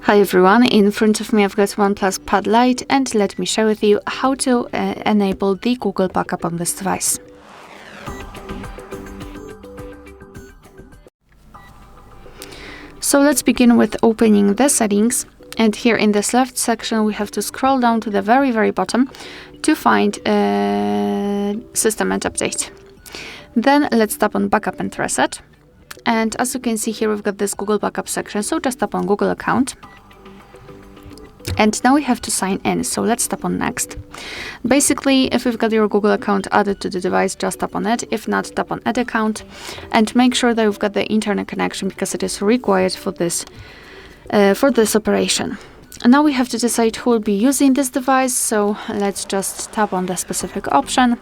Hi everyone, in front of me I've got OnePlus Pad Lite, and let me share with you how to enable the Google backup on this device. So let's begin with opening the settings, and here in this left section we have to scroll down to the very bottom to find System and Update. Then let's tap on Backup and Reset. And as you can see here, we've got this Google Backup section, so just tap on Google account. And now we have to sign in, so let's tap on Next. Basically, if you've got your Google account added to the device, just tap on it. If not, tap on Add Account. And make sure that you've got the internet connection, because it is required for this operation. And now we have to decide who will be using this device, so let's just tap on the specific option.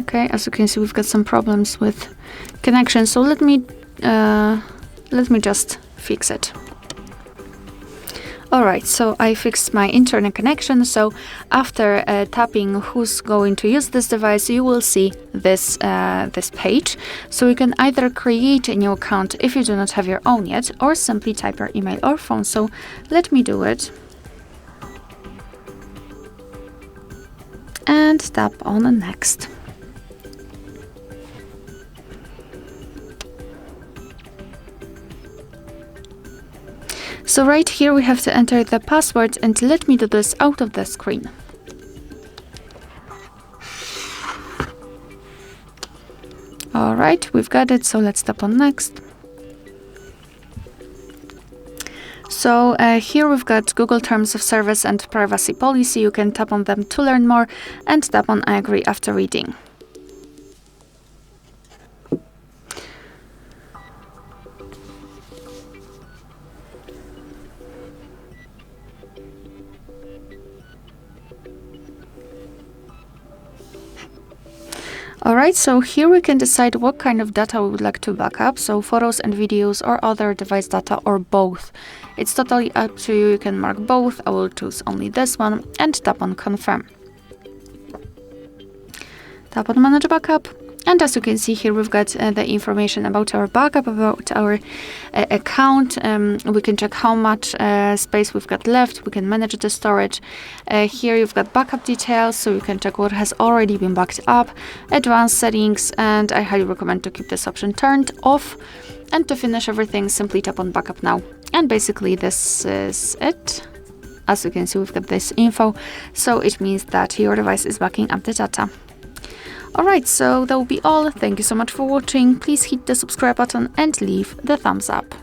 Okay, as you can see, we've got some problems with connection, so let me just fix it. Alright, so I fixed my internet connection, so after tapping who's going to use this device, you will see this page. So you can either create a new account if you do not have your own yet, or simply type your email or phone. So let me do it. And tap on Next. So right here we have to enter the password, and let me do this out of the screen. Alright, we've got it, so let's tap on Next. So here we've got Google Terms of Service and Privacy Policy. You can tap on them to learn more, and tap on I agree after reading. Alright, so here we can decide what kind of data we would like to backup, so photos and videos or other device data, or both. It's totally up to you, you can mark both. I will choose only this one and tap on Confirm. Tap on Manage Backup, and as you can see here, we've got the information about our backup, about our account. We can check how much space we've got left. We can manage the storage. Here you've got backup details, so you can check what has already been backed up, advanced settings, and I highly recommend to keep this option turned off. And to finish everything, simply tap on Backup Now. And basically this is it. As you can see, we've got this info, so it means that your device is backing up the data. Alright, so that will be all. Thank you so much for watching. Please hit the subscribe button and leave the thumbs up.